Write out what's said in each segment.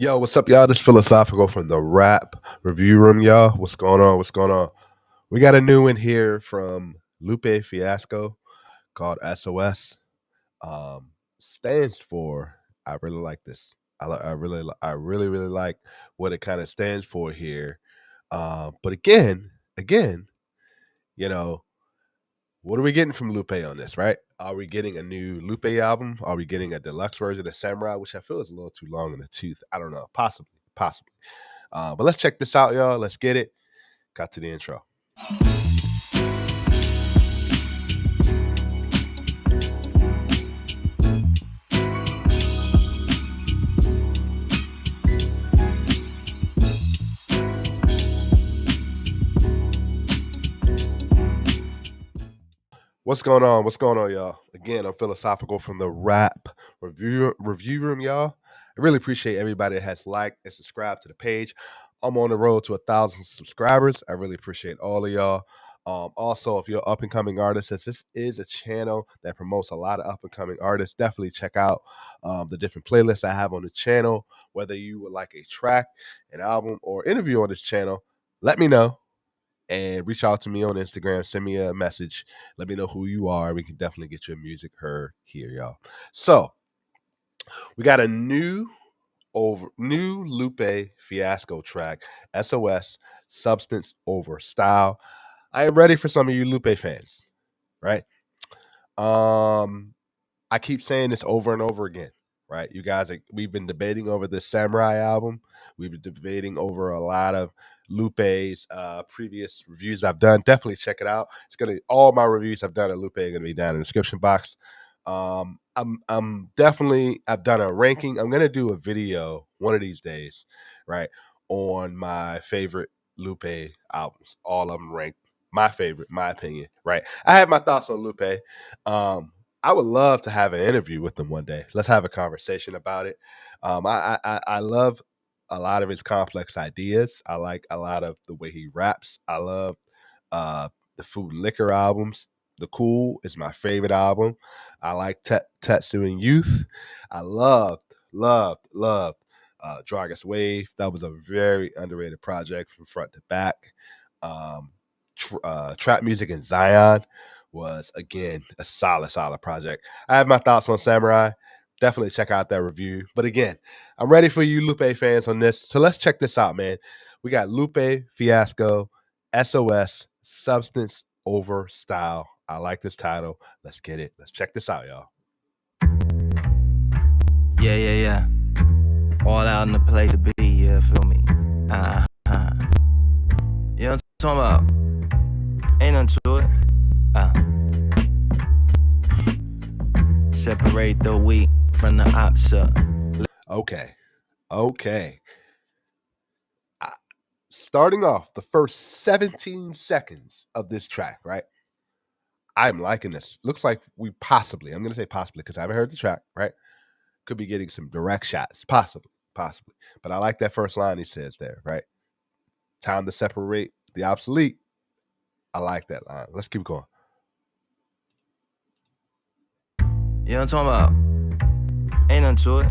Yo, what's up, y'all? This philosophical from the rap review room, y'all. What's going on? What's going on? We got a new one here from Lupe Fiasco called S.O.S. Stands for I really like this. I really like what it kind of stands for here. But again, you know, what are we getting from Lupe on this, right? Are we getting a new Lupe album? Are we getting a deluxe version of Samurai, which I feel is a little too long in the tooth? I don't know. Possibly. But let's check this out, y'all. Let's get it. Got to the intro. What's going on? What's going on, y'all? Again, I'm philosophical from the rap review room, y'all. I really appreciate everybody that has liked and subscribed to the page. I'm on the road to 1,000 subscribers. I really appreciate all of y'all. Also, if you're up and coming artists, as this is a channel that promotes a lot of up and coming artists, definitely check out the different playlists I have on the channel. Whether you would like a track, an album, or interview on this channel, let me know and reach out to me on Instagram. Send me a message. Let me know who you are. We can definitely get your music heard here, y'all. So we got a new Lupe Fiasco track, S.O.S. Substance Over Style. I am ready for some of you Lupe fans, right? I keep saying this over and over again, right? You guys, we've been debating over this Samurai album. We've been debating over a lot of Lupe's previous reviews I've done. Definitely check it out. It's gonna all my reviews I've done at Lupe are gonna be down in the description box. I'm definitely I've done a ranking. I'm gonna do a video one of these days, right, on my favorite Lupe albums. All of them ranked. My favorite, my opinion, right? I have my thoughts on Lupe. I would love to have an interview with him one day. Let's have a conversation about it. I love a lot of his complex ideas. I like a lot of the way he raps. I love uh, the Food and Liquor albums. The Cool is my favorite album. I like Tetsu and Youth. I loved Dragus Wave. That was a very underrated project from front to back. Um, Trap Music in Zion was again a solid project. I have my thoughts on Samurai. Definitely check out that review. But again, I'm ready for you Lupe fans on this. So let's check this out, man. We got Lupe Fiasco, S.O.S. Substance Over Style. I like this title. Let's get it. Let's check this out, y'all. Yeah. All out in the place to be, yeah, feel me? You know what I'm talking about? Ain't nothing to it. Separate the wheat from the opposite. Okay. Starting off the first 17 seconds of this track, right? I'm liking this. Looks like I'm going to say possibly because I haven't heard the track, right? Could be getting some direct shots, possibly. But I like that first line he says there, right? Time to separate the obsolete. I like that line. Let's keep going. You know what I'm talking about? Ain't nothing to it.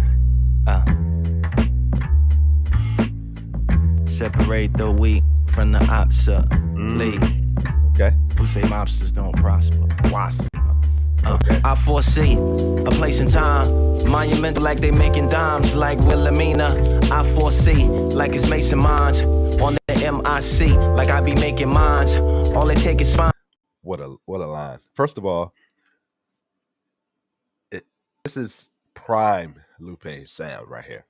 Separate the wheat from the opposite. Okay. Who say mobsters don't prosper? Watson. Okay. I foresee a place and time, monumental like they making dimes, like Wilhelmina. I foresee like it's Mason Mines on the MIC, like I be making mines. All they take is spine. What a line. First of all, this is prime Lupe sound right here.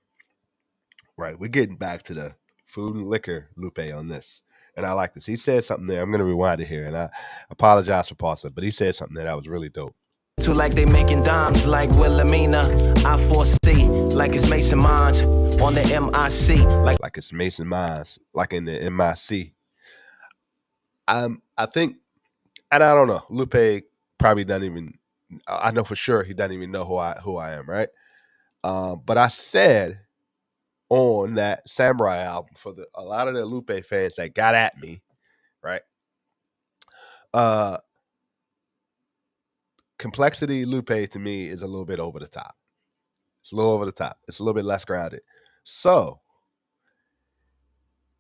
Right. We're getting back to the Food and Liquor Lupe on this. And I like this. He said something there. I'm going to rewind it here. And I apologize for pausing, but he said something there that was really dope. To like they making dimes, like Wilhelmina. I foresee like it's Mason Mines on the MIC, like it's Mason Mines, like in the MIC. I think, and I don't know. Lupe probably doesn't even. I know for sure he doesn't even know who I am, right? But I said on that Samurai album for a lot of the Lupe fans that got at me, right? Complexity Lupe to me is a little bit over the top. It's a little over the top. It's a little bit less grounded. So,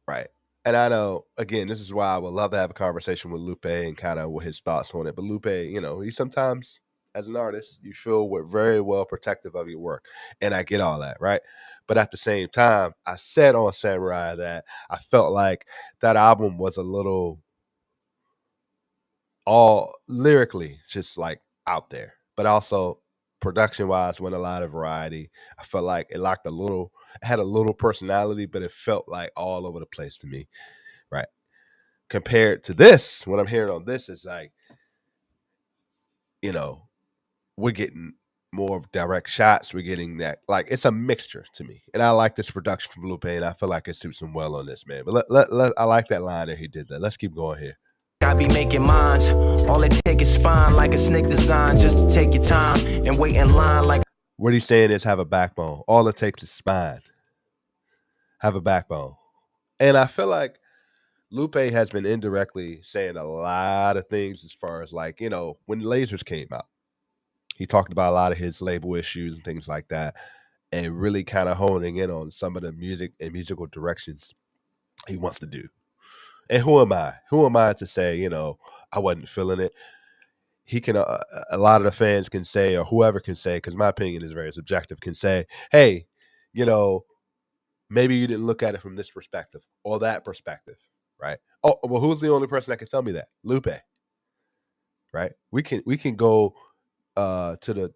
right. And I know, again, this is why I would love to have a conversation with Lupe and kind of what his thoughts on it. But Lupe, he sometimes, as an artist, you feel we're very well protective of your work. And I get all that, right? But at the same time, I said on Samurai that I felt like that album was a little all lyrically just like out there, but also production wise went a lot of variety. I felt like it had a little personality, but it felt like all over the place to me, right? Compared to this, what I'm hearing on this is like, you know, we're getting more of direct shots. We're getting that, like, it's a mixture to me. And I like this production from Lupe, and I feel like it suits him well on this, man. But I like that line that he did that. Let's keep going here. I be making mines. All it take is spine like a snake design. Just to take your time and wait in line like. What he's saying is have a backbone. All it takes is spine. Have a backbone. And I feel like Lupe has been indirectly saying a lot of things as far as, like, when Lasers came out, he talked about a lot of his label issues and things like that, and really kind of honing in on some of the music and musical directions he wants to do. And who am I? Who am I to say, I wasn't feeling it? He can, a lot of the fans can say, or whoever can say, because my opinion is very subjective, can say, hey, maybe you didn't look at it from this perspective or that perspective, right? Oh, well, who's the only person that can tell me that? Lupe, right? We can go to the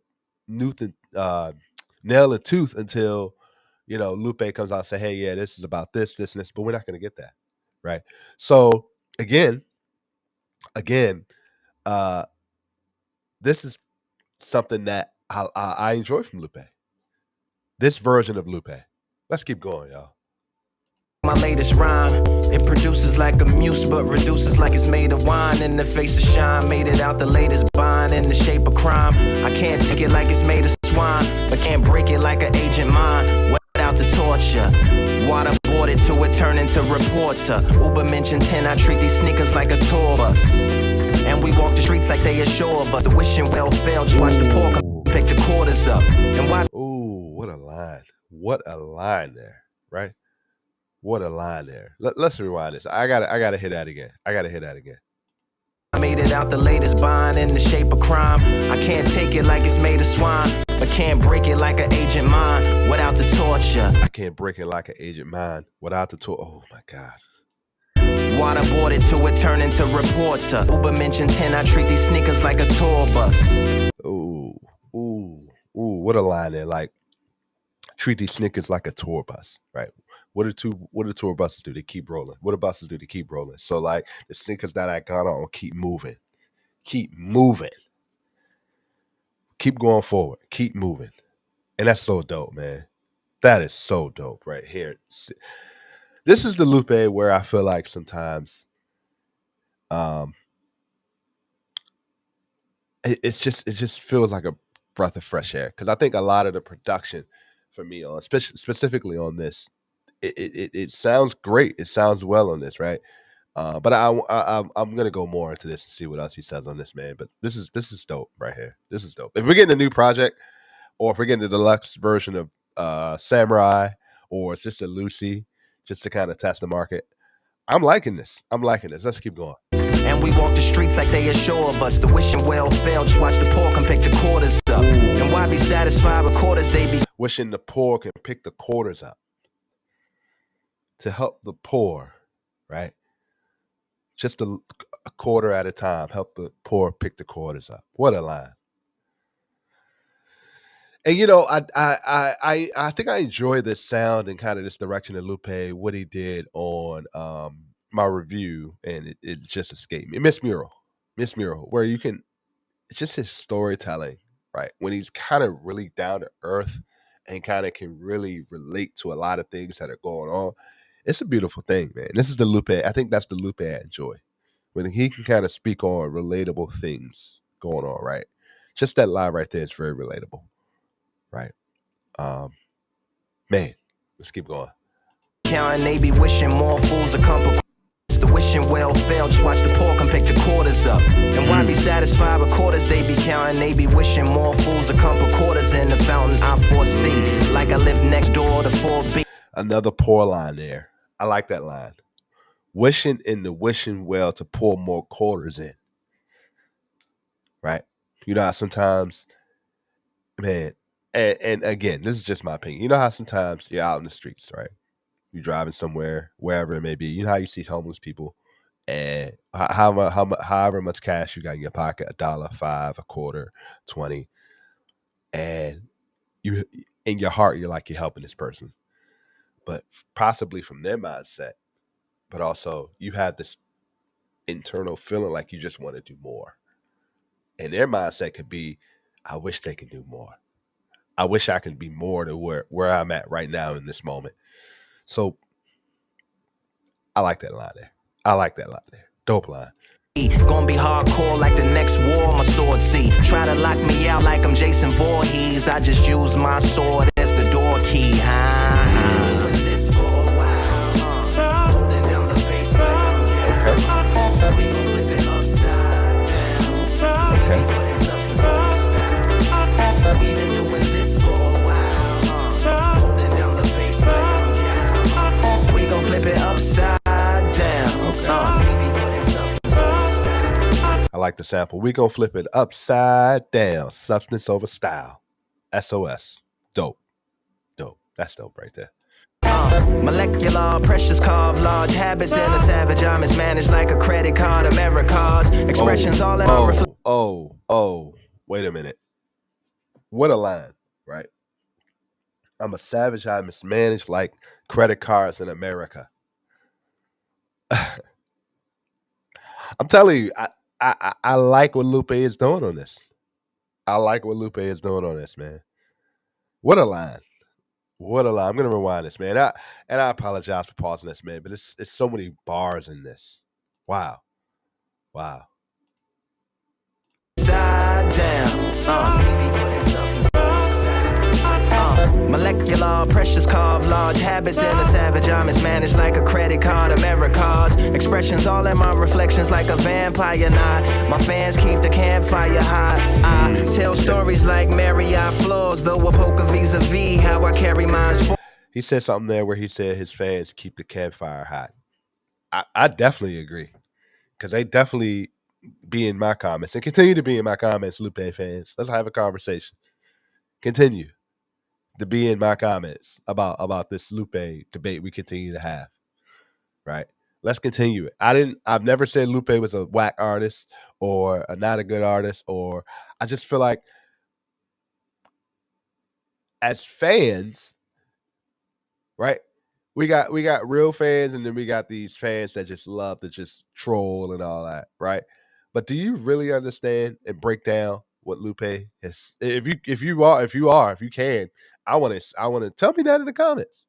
nail and tooth until Lupe comes out and say, hey, yeah, this is about this, and this, but we're not going to get that, right? So again, this is something that I enjoy from Lupe. This version of Lupe. Let's keep going, y'all. My latest rhyme, it produces like a muse, but reduces like it's made of wine. In the face of shine, made it out the latest bind in the shape of crime. I can't take it like it's made of swine, but can't break it like an agent mine. Wet out the torture, waterboarded to it turn into reporter. Uber mentioned 10, I treat these sneakers like a tour bus. And we walk the streets like they assure of us. The wishing well failed, just watch the pork pick the quarters up. And why? Ooh, what a line. What a line there, right? What a line there. Let's rewind this. I gotta hit that again. I made it out the latest bind in the shape of crime. I can't take it like it's made of swine, but can't break it like an agent mine without the torture. I can't break it like an agent mine without the torture. Oh my God. Waterboarded to it turn into reporter. Uber mentioned 10, I treat these sneakers like a tour bus. Ooh, what a line there. Like, treat these sneakers like a tour bus, right? What do tour buses do? They keep rolling. What do buses do? They keep rolling. So, like, the sneakers that I got on keep moving. Keep going forward. Keep moving. And that's so dope, man. That is so dope right here. This is the Lupe where I feel like sometimes it just feels like a breath of fresh air, because I think a lot of the production for me on specifically on this, it sounds great. It sounds well on this, right? But I'm gonna go more into this and see what else he says on this, man. But this is dope right here. This is dope. If we're getting a new project, or if we're getting the deluxe version of Samurai, or it's just a Lucy, just to kind of test the market, I'm liking this. Let's keep going. And we walk the streets like they assure of us. The wishing well failed, just watch the poor come pick the quarters up. And why be satisfied with quarters? They be wishing the poor can pick the quarters up. To help the poor, right? Just a quarter at a time. Help the poor pick the quarters up. What a line. And I think I enjoy this sound and kind of this direction of Lupe, what he did on my review, and it just escaped me. Miss Mural, where you can, it's just his storytelling, right? When he's kind of really down to earth and kind of can really relate to a lot of things that are going on. It's a beautiful thing, man. This is the Lupe. I think that's the Lupe I enjoy, when he can kind of speak on relatable things going on, right? Just that line right there is very relatable, right? Man, let's keep going. counting, they be wishing more fools a couple. The wishing well failed, just watch the poor come pick the quarters up. And why be satisfied with quarters? They be counting, they be wishing more fools a couple quarters in the fountain I foresee. Like I live next door to 4B. Another poor line there. I like that line. Wishing in the wishing well to pour more quarters in. Right? You know how sometimes, man, and again, this is just my opinion. You know how sometimes you're out in the streets, right? You're driving somewhere, wherever it may be. You know how you see homeless people, and however much cash you got in your pocket, a dollar, five, a quarter, 20, and you in your heart you're like you're helping this person, but possibly from their mindset, but also you have this internal feeling like you just want to do more, and their mindset could be, I wish they could do more. I wish I could be more to where I'm at right now in this moment. So I like that line there. I like that line there. Dope line. Gonna be hardcore like the next war, my sword see. Try to lock me out like I'm Jason Voorhees. I just use my sword as the door key. We gon' flip it upside down. I like the sample. We gonna flip it upside down. Substance over style. S.O.S. Dope. Dope. That's dope right there. Molecular, precious carved, large habits in a savage. I mismanaged like a credit card. America's expressions all in our Wait a minute. What a line, right? I'm a savage. I mismanaged like credit cards in America. I'm telling you, I like what Lupe is doing on this. I like what Lupe is doing on this, man. What a line. What a line. I'm gonna rewind this, man. I apologize for pausing this, man, but it's so many bars in this. Wow. Wow. Side down. Molecular, precious carved, large habits in a savage. I mismanaged like a credit card. America's expressions all in my reflections like a vampire night. My fans keep the campfire high. I tell stories like Mary I flaws, though a poker vis-a-vis how I carry mines. He said something there where he said his fans keep the campfire hot. I definitely agree. Because they definitely be in my comments and continue to be in my comments, Lupe fans. Let's have a conversation. Continue to be in my comments about this Lupe debate we continue to have. Right? Let's continue it. I've never said Lupe was a whack artist or not a good artist, or I just feel like as fans, right? We got real fans, and then we got these fans that just love to just troll and all that, right? But do you really understand and break down what Lupe is? If you can, I want to tell me that in the comments,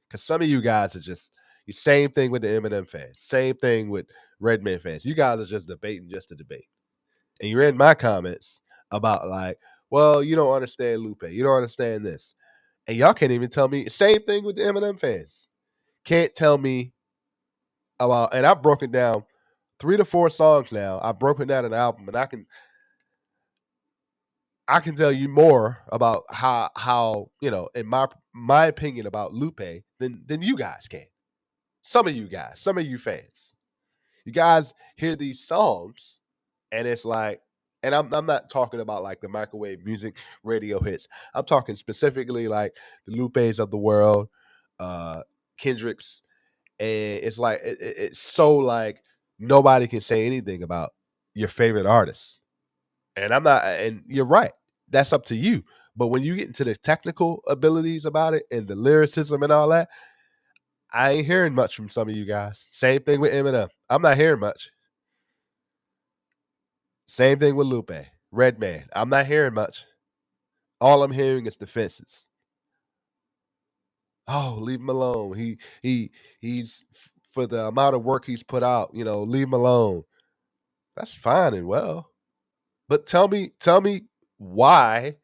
because some of you guys are just the same thing with the Eminem fans, same thing with Redman fans. You guys are just debating just to debate, and you're in my comments about like, well, you don't understand Lupe, you don't understand this, and y'all can't even tell me. Same thing with the Eminem fans. Can't tell me about, and I've broken down 3 to 4 songs now. I've broken down an album, and I can tell you more about how in my opinion about Lupe than you guys can. Some of you guys, some of you fans, you guys hear these songs, and it's like, and I'm not talking about like the microwave music radio hits. I'm talking specifically like the Lupes of the world, Kendricks, and it's like it's so like nobody can say anything about your favorite artist. And I'm not, and you're right. That's up to you. But when you get into the technical abilities about it and the lyricism and all that, I ain't hearing much from some of you guys. Same thing with Eminem. I'm not hearing much. Same thing with Lupe. Redman. I'm not hearing much. All I'm hearing is defenses. Oh, leave him alone. He's for the amount of work he's put out, leave him alone. That's fine and well. But tell me why,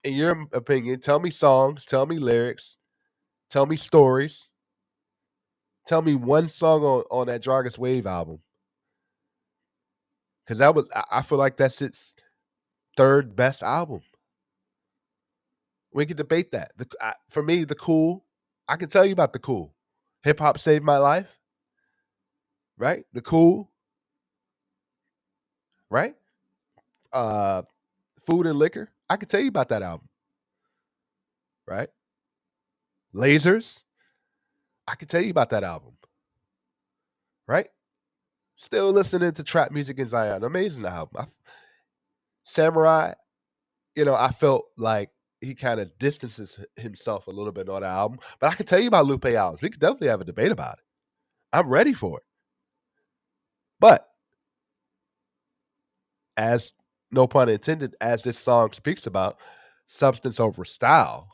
in your opinion, tell me songs, tell me lyrics, tell me stories, tell me one song on that Jargus Wave album. Because I feel like that's its third best album. We can debate that. For me, the Cool, I can tell you about the cool. Hip hop saved my life, right? The cool, right? Food and liquor. I can tell you about that album, right? Lasers. I can tell you about that album, right? Still listening to trap music in Zion. Amazing album. Samurai, I felt like he kind of distances himself a little bit on the album. But I can tell you about Lupe albums. We could definitely have a debate about it. I'm ready for it. But as no pun intended, as this song speaks about substance over style,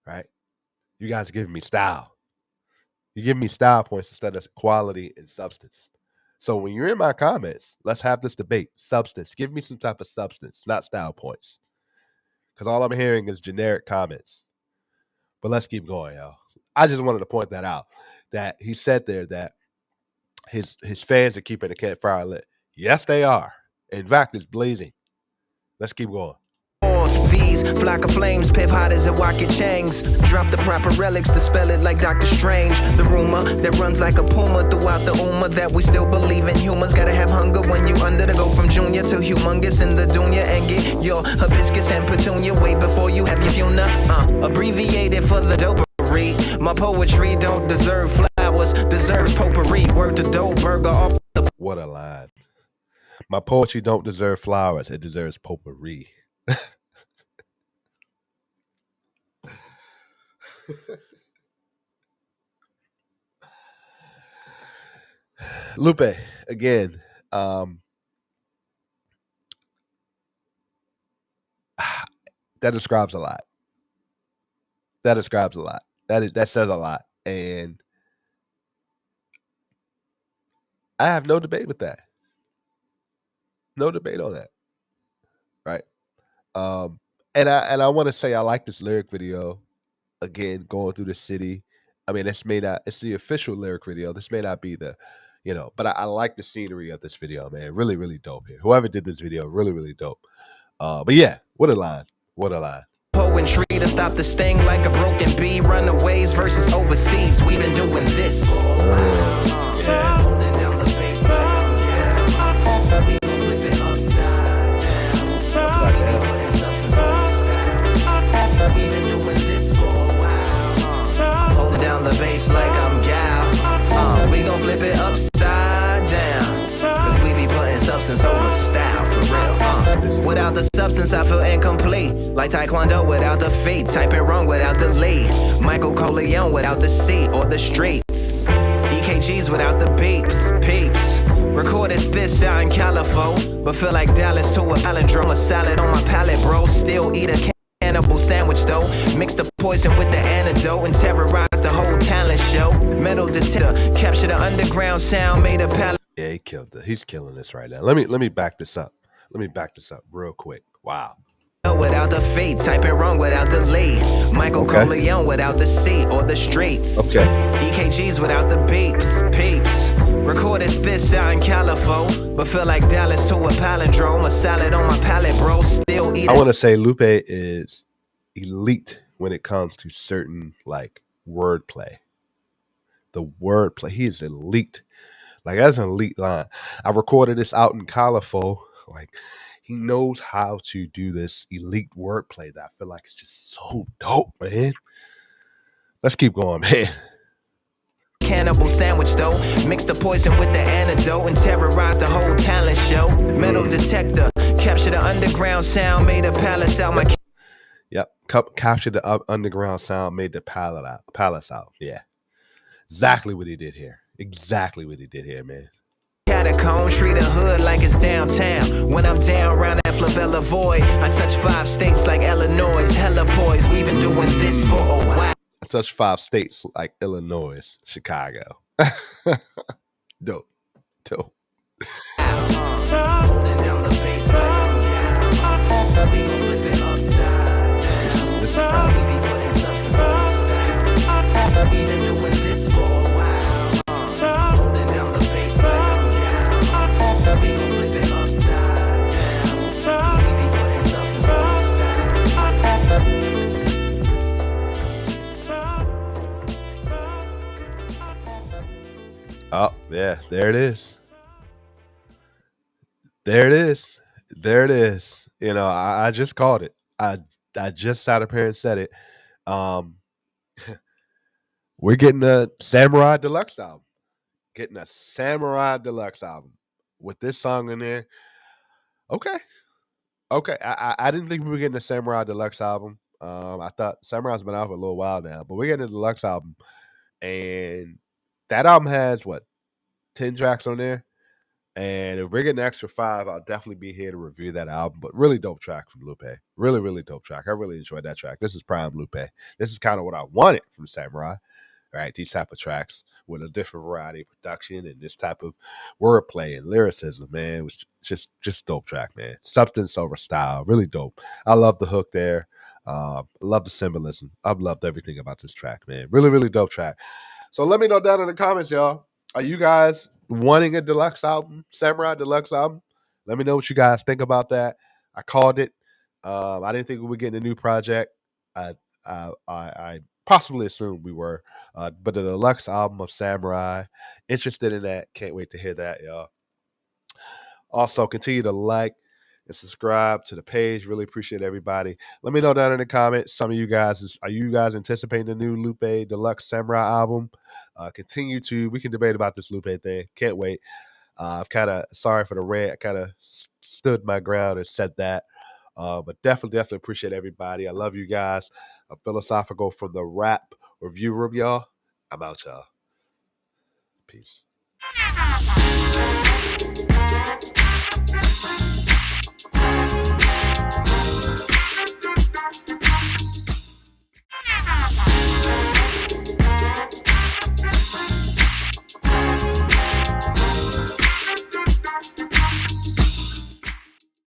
right? You guys are giving me style. You give me style points instead of quality and substance. So when you're in my comments, let's have this debate. Substance. Give me some type of substance, not style points. Because all I'm hearing is generic comments. But let's keep going, y'all. I just wanted to point that out. That he said there that his fans are keeping the campfire lit. Yes, they are. In fact, it's blazing. Let's keep going. V's, flock of flames, piff hot as a rocket changs. Drop the proper relics to spell it like Doctor Strange. The rumor that runs like a puma throughout the Uma that we still believe in humans. Gotta have hunger when you under to go from junior to humongous in the dunya and get your hibiscus and petunia way before you have your funa. Abbreviated for the dopery. My poetry don't deserve flowers, deserves potpourri. Word to dough burger off the. What a line. My poetry don't deserve flowers, it deserves potpourri. Lupe, again, that describes a lot. That describes a lot. That says a lot. And I have no debate with that. No debate on that. Right. And I want to say I like this lyric video. Again, going through the city. I mean, it's the official lyric video. This may not be the, but I like the scenery of this video, man. Really, really dope here. Whoever did this video, really, really dope. But yeah, what a line. What a line. Poetry to stop the sting like a broken bee. Runaways versus overseas. We've been doing this. Yeah. The bass like I'm gal. We gon' flip it upside down. Cause we be putting substance over style for real. Without the substance, I feel incomplete. Like Taekwondo without the feet. Typing wrong without the lead. Michael Corleone without the C or the streets. EKGs without the beeps. Peeps. Recorded this out in California. But feel like Dallas to a palindrome. A salad on my palate, bro. Still eat a cannibal sandwich though. Mix the poison with the antidote and terrorize the whole talent show. Metal detector, capture the underground sound, made a palette. Yeah, he killed it. He's killing this right now. Let me back this up. Let me back this up real quick. Wow. Without the feet, typing wrong without the lead. Michael Corleone without the C or the streets. Okay. EKGs without the beeps. Peeps. Recorded this out in California, but feel like Dallas to a palindrome. A salad on my palate, bro. Still eat. I want to say Lupe is elite when it comes to certain like wordplay. The wordplay, he is elite. Like that's an elite line. I recorded this out in California. Like he knows how to do this elite wordplay that I feel like it's just so dope, man. Let's keep going, man. Cannibal sandwich though. Mix the poison with the antidote and terrorize the whole talent show. Metal detector, capture the underground sound, made a palace out my. Yep, capture the underground sound, made the palace out. Yeah, exactly what he did here. Exactly what he did here, man. Catacomb, treat the hood like it's downtown. When I'm down around that Flavella void, I touch 5 states like Illinois. Hella poised, we've been doing this for a while. I touched 5 states like Illinois, Chicago. Dope. Oh, yeah, there it is. There it is. There it is. I just called it. I just sat up here and said it. Um, we're getting a Samurai Deluxe album. Getting a Samurai Deluxe album with this song in there. Okay, okay. I didn't think we were getting a Samurai Deluxe album. I thought Samurai's been out for a little while now, but we're getting a deluxe album, and that album has what 10 tracks on there. And if we're getting an extra five, I'll definitely be here to review that album. But really dope track from Lupe. Really, really dope track. I really enjoyed that track. This is prime Lupe. This is kind of what I wanted from Samurai, right? These type of tracks with a different variety of production and this type of wordplay and lyricism, man. It was just dope track, man. Substance over style. Really dope. I love the hook there. I love the symbolism. I've loved everything about this track, man. Really, really dope track. So let me know down in the comments, y'all. Are you guys wanting a deluxe album, Samurai Deluxe album? Let me know what you guys think about that. I called it. I didn't think we were getting a new project. I I possibly assumed we were, but the deluxe album of Samurai. Interested in that? Can't wait to hear that, y'all. Also, continue to like and subscribe to the page. Really appreciate everybody. Let me know down in the comments. Some of you guys, are you guys anticipating the new Lupe Deluxe Samurai album? Continue to, we can debate about this Lupe thing. Can't wait. I've kind of, sorry for the rant. I kind of stood my ground and said that. But definitely appreciate everybody. I love you guys. I'm philosophical from the rap review room, y'all. I'm out, y'all. Peace.